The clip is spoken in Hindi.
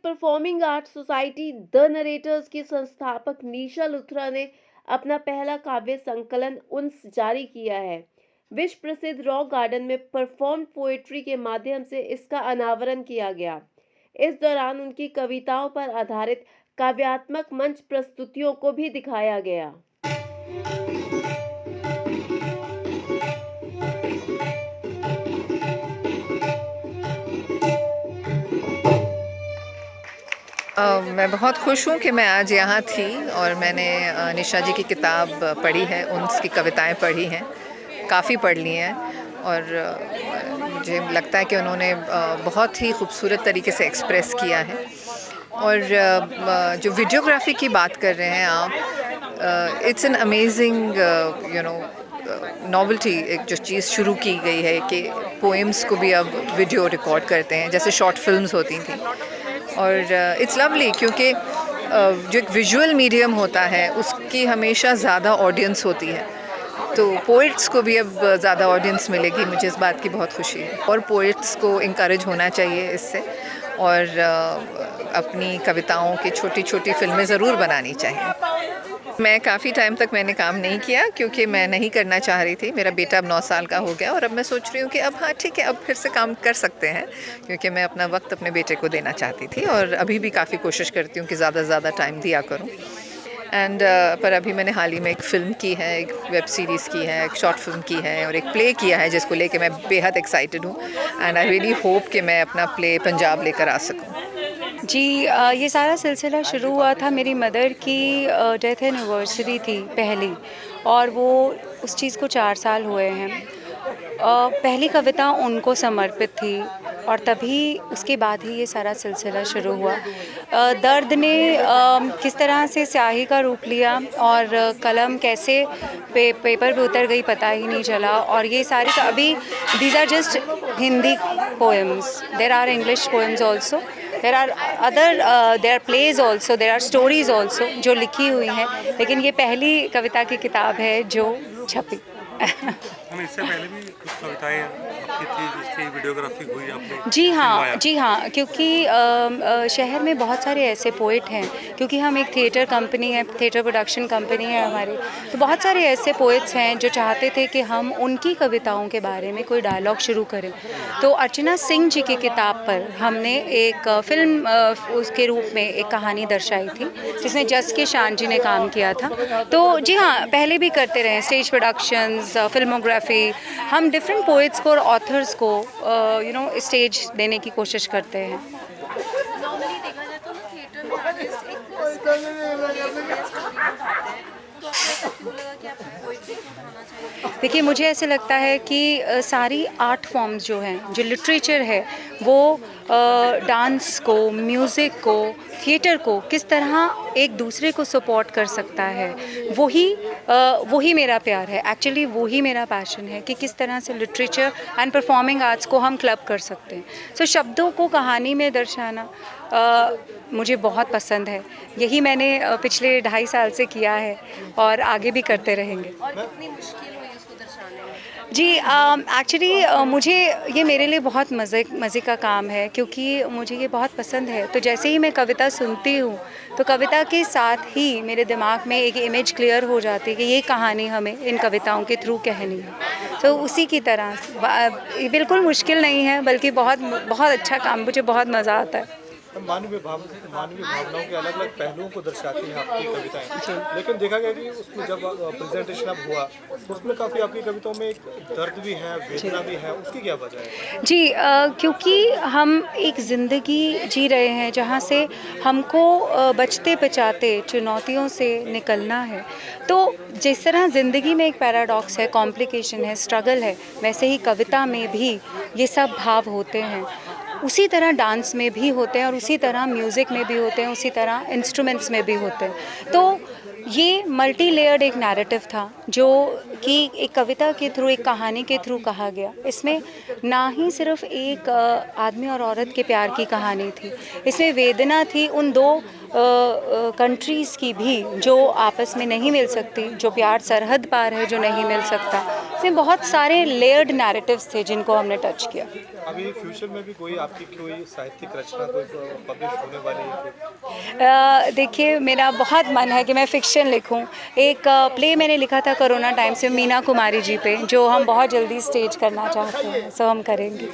Performing arts society the narrator's की संस्थापक निशा लुथरा ने अपना पहला काव्य संकलन उन्स जारी किया है। विश्व प्रसिद्ध रॉक गार्डन में परफॉर्म पोएट्री के माध्यम से इसका अनावरण किया गया। इस दौरान उनकी कविताओं पर आधारित काव्यात्मक मंच प्रस्तुतियों को भी दिखाया गया। मैं बहुत खुश हूँ कि मैं आज यहाँ थी और मैंने निशा जी की किताब पढ़ी है, उनकी कविताएं पढ़ी हैं, काफ़ी पढ़ ली हैं और मुझे लगता है कि उन्होंने बहुत ही खूबसूरत तरीके से एक्सप्रेस किया है। और जो वीडियोग्राफी की बात कर रहे हैं आप, इट्स एन अमेजिंग नॉवेल्टी। एक जो चीज़ शुरू की गई है कि पोएम्स को भी अब वीडियो रिकॉर्ड करते हैं, जैसे शॉर्ट फिल्म्स होती थी। और इट्स लवली क्योंकि जो एक विजुअल मीडियम होता है उसकी हमेशा ज़्यादा ऑडियंस होती है, तो पोइट्स को भी अब ज़्यादा ऑडियंस मिलेगी। मुझे इस बात की बहुत खुशी है और पोइट्स को इनकरेज होना चाहिए इससे, और अपनी कविताओं की छोटी छोटी फिल्में ज़रूर बनानी चाहिए। मैं काफ़ी टाइम तक मैंने काम नहीं किया क्योंकि मैं नहीं करना चाह रही थी। मेरा बेटा अब 9 साल का हो गया और अब मैं सोच रही हूँ कि अब हाँ ठीक है, अब फिर से काम कर सकते हैं, क्योंकि मैं अपना वक्त अपने बेटे को देना चाहती थी और अभी भी काफ़ी कोशिश करती हूँ कि ज़्यादा से ज़्यादा टाइम दिया करूँ। पर अभी मैंने हाल ही में एक फ़िल्म की है, एक वेब सीरीज़ की है, एक शॉर्ट फिल्म की है और एक प्ले किया है जिसको लेके मैं बेहद एक्साइटेड हूँ। एंड आई रियली होप कि मैं अपना प्ले पंजाब लेकर आ सकूँ। जी, ये सारा सिलसिला शुरू हुआ था, मेरी मदर की डेथ एनिवर्सरी थी पहली, और वो उस चीज़ को 4 साल हुए हैं। पहली कविता उनको समर्पित थी और तभी उसके बाद ही ये सारा सिलसिला शुरू हुआ। दर्द ने किस तरह से स्याही का रूप लिया और कलम कैसे पेपर पे उतर गई पता ही नहीं चला। और ये सारी अभी these are just Hindi poems, there are English poems also, there are other, there are plays also, there are stories also जो लिखी हुई हैं, लेकिन ये पहली कविता की किताब है जो छपी। हम इससे पहले भी कुछ कविताएं आपकी थी जिसकी वीडियोग्राफी हुई आपने? जी हाँ, क्योंकि शहर में बहुत सारे ऐसे पोइट हैं, क्योंकि हम एक थिएटर कंपनी है, थिएटर प्रोडक्शन कंपनी है हमारी, तो बहुत सारे ऐसे पोइट्स हैं जो चाहते थे कि हम उनकी कविताओं के बारे में कोई डायलॉग शुरू करें। तो अर्चना सिंह जी की किताब पर हमने एक फिल्म उसके रूप में एक कहानी दर्शाई थी जिसमें जस के शान जी ने काम किया था। तो जी हाँ, पहले भी करते रहे, स्टेज प्रोडक्शंस, फिल्मोग्राफी, हम डिफरेंट पोइट्स को और ऑथर्स को स्टेज देने की कोशिश करते हैं। नॉर्मली देखा जाए तो थिएटर में आर्टिस्ट एक तो आपको लगा कि आपको पोएट्री को उठाना चाहिए? देखिए, मुझे ऐसे लगता है कि सारी आर्ट फॉर्म्स जो हैं, जो लिटरेचर है, वो डांस को, म्यूज़िक को, थिएटर को किस तरह एक दूसरे को सपोर्ट कर सकता है, वही मेरा प्यार है। एक्चुअली वही मेरा पैशन है कि किस तरह से लिटरेचर एंड परफॉर्मिंग आर्ट्स को हम क्लब कर सकते हैं। सो शब्दों को कहानी में दर्शाना मुझे बहुत पसंद है। यही मैंने पिछले 2.5 साल से किया है और आगे भी करते रहेंगे। और कितनी मुश्किल हुई उसको दर्शाने में? जी, एक्चुअली मुझे ये मेरे लिए बहुत मज़े का काम है, क्योंकि मुझे ये बहुत पसंद है। तो जैसे ही मैं कविता सुनती हूँ तो कविता के साथ ही मेरे दिमाग में एक इमेज क्लियर हो जाती है कि ये कहानी हमें इन कविताओं के थ्रू कहनी है। तो उसी की तरह बिल्कुल मुश्किल नहीं है, बल्कि बहुत बहुत अच्छा काम, मुझे बहुत मज़ा आता है। मानवीय भावनाओं के अलग अलग पहलुओं को दर्शाती हैं आपकी कविताएं, लेकिन देखा गया कि उसमें जब प्रेजेंटेशन अब हुआ उसमें काफ़ी आपकी कविताओं में एक दर्द भी है, वेदना भी है, उसकी क्या वजह है? जी, क्योंकि हम एक ज़िंदगी जी रहे हैं जहाँ से हमको बचते बचाते चुनौतियों से निकलना है। तो जिस तरह ज़िंदगी में एक पैराडॉक्स है, कॉम्प्लिकेशन है, स्ट्रगल है, वैसे ही कविता में भी ये सब भाव होते हैं। उसी तरह डांस में भी होते हैं और उसी तरह म्यूज़िक में भी होते हैं, उसी तरह इंस्ट्रूमेंट्स में भी होते हैं। तो ये मल्टी लेयर्ड एक नैरेटिव था जो कि एक कविता के थ्रू, एक कहानी के थ्रू कहा गया। इसमें ना ही सिर्फ एक आदमी और औरत के प्यार की कहानी थी, इसमें वेदना थी उन 2 कंट्रीज़ की भी जो आपस में नहीं मिल सकती, जो प्यार सरहद पार है जो नहीं मिल सकता। इसमें बहुत सारे लेयर्ड नैरेटिव्स थे जिनको हमने टच किया। अभी फ्यूचर में भी कोई आपकी कोई साहित्यिक रचना कोई पब्लिश होने वाली है? देखिए, मेरा बहुत मन है कि मैं फ़िक्शन लिखूं। एक प्ले मैंने लिखा था कोरोना टाइम से मीना कुमारी जी पे, जो हम बहुत जल्दी स्टेज करना चाहते हैं, सो हम करेंगे।